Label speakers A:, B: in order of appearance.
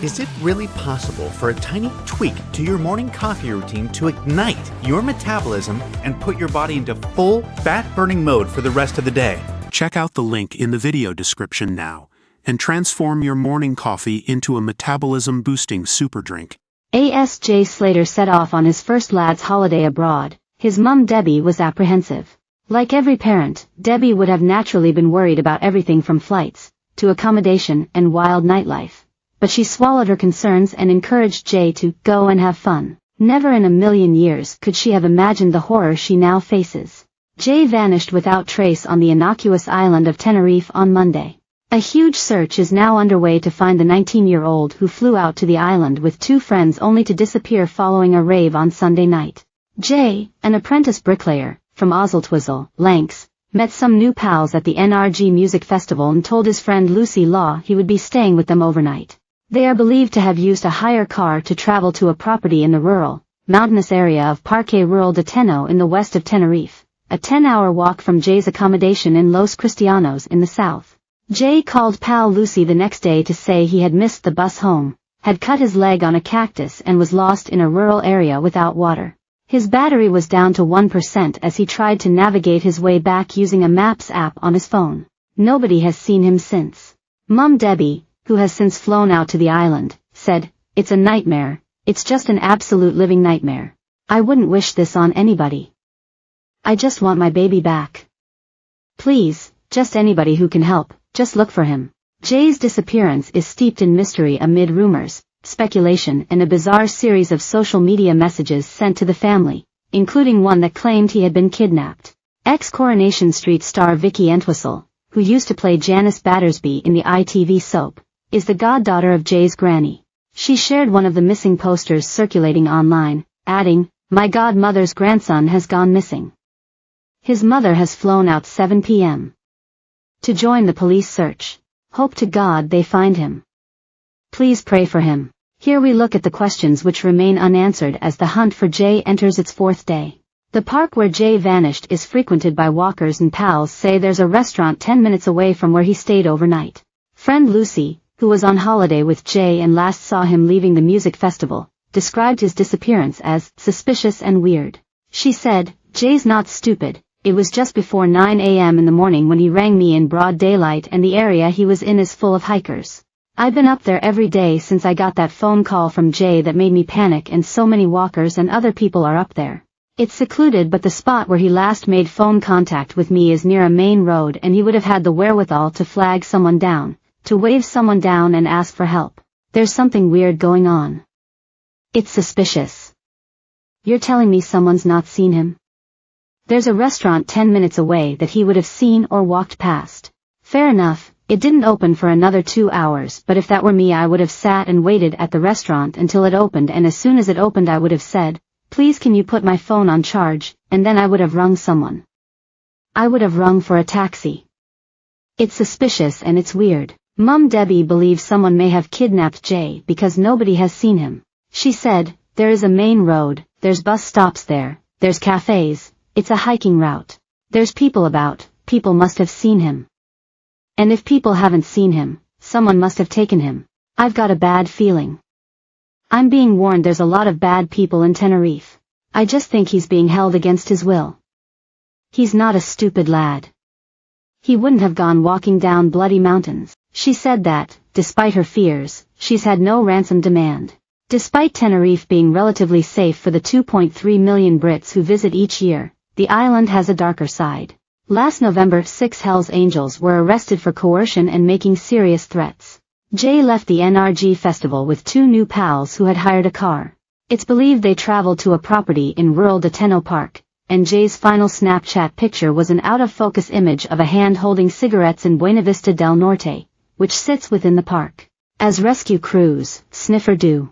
A: Is it really possible for a tiny tweak to your morning coffee routine to ignite your metabolism and put your body into full fat-burning mode for the rest of the day?
B: Check out the link in the video description now and transform your morning coffee into a metabolism-boosting super drink.
C: As Jay Slater set off on his first lad's holiday abroad, his mum Debbie was apprehensive. Like every parent, Debbie would have naturally been worried about everything from flights to accommodation and wild nightlife. But she swallowed her concerns and encouraged Jay to go and have fun. Never in a million years could she have imagined the horror she now faces. Jay vanished without trace on the innocuous island of Tenerife on Monday. A huge search is now underway to find the 19-year-old who flew out to the island with two friends only to disappear following a rave on Sunday night. Jay, an apprentice bricklayer from Ozzeltwizel, Lanks, met some new pals at the NRG Music Festival and told his friend Lucy Law he would be staying with them overnight. They are believed to have used a hire car to travel to a property in the rural, mountainous area of Parque Rural de Teno in the west of Tenerife, a 10-hour walk from Jay's accommodation in Los Cristianos in the south. Jay called pal Lucy the next day to say he had missed the bus home, had cut his leg on a cactus and was lost in a rural area without water. His battery was down to 1% as he tried to navigate his way back using a Maps app on his phone. Nobody has seen him since. Mum Debbie, who has since flown out to the island, said, "It's a nightmare, it's just an absolute living nightmare. I wouldn't wish this on anybody. I just want my baby back. Please, just anybody who can help, just look for him." Jay's disappearance is steeped in mystery amid rumors, speculation and a bizarre series of social media messages sent to the family, including one that claimed he had been kidnapped. Ex-Coronation Street star Vicky Entwistle, who used to play Janice Battersby in the ITV soap, is the goddaughter of Jay's granny. She shared one of the missing posters circulating online, adding, "My godmother's grandson has gone missing. His mother has flown out 7 p.m. to join the police search. Hope to God they find him. Please pray for him." Here we look at the questions which remain unanswered as the hunt for Jay enters its fourth day. The park where Jay vanished is frequented by walkers, and pals say there's a restaurant 10 minutes away from where he stayed overnight. Friend Lucy, who was on holiday with Jay and last saw him leaving the music festival, described his disappearance as suspicious and weird. She said, "Jay's not stupid. It was just before 9 a.m. in the morning when he rang me in broad daylight, and the area he was in is full of hikers. I've been up there every day since I got that phone call from Jay that made me panic, and so many walkers and other people are up there. It's secluded, but the spot where he last made phone contact with me is near a main road, and he would have had the wherewithal to flag someone down, to wave someone down and ask for help. There's something weird going on. It's suspicious." "You're telling me someone's not seen him?" "There's a restaurant 10 minutes away that he would have seen or walked past." "Fair enough, it didn't open for another 2 hours, but if that were me I would have sat and waited at the restaurant until it opened, and as soon as it opened I would have said, 'Please can you put my phone on charge,' and then I would have rung someone. I would have rung for a taxi. It's suspicious and it's weird." Mum Debbie believes someone may have kidnapped Jay because nobody has seen him. She said, "There is a main road, there's bus stops there, there's cafes, it's a hiking route. There's people about, people must have seen him. And if people haven't seen him, someone must have taken him. I've got a bad feeling. I'm being warned there's a lot of bad people in Tenerife. I just think he's being held against his will. He's not a stupid lad. He wouldn't have gone walking down bloody mountains." She said that, despite her fears, she's had no ransom demand. Despite Tenerife being relatively safe for the 2.3 million Brits who visit each year, the island has a darker side. Last November, 6 Hells Angels were arrested for coercion and making serious threats. Jay left the NRG festival with 2 new pals who had hired a car. It's believed they traveled to a property in rural de Teno Park, and Jay's final Snapchat picture was an out-of-focus image of a hand holding cigarettes in Buena Vista del Norte, which sits within the park. As rescue crews, sniffer do.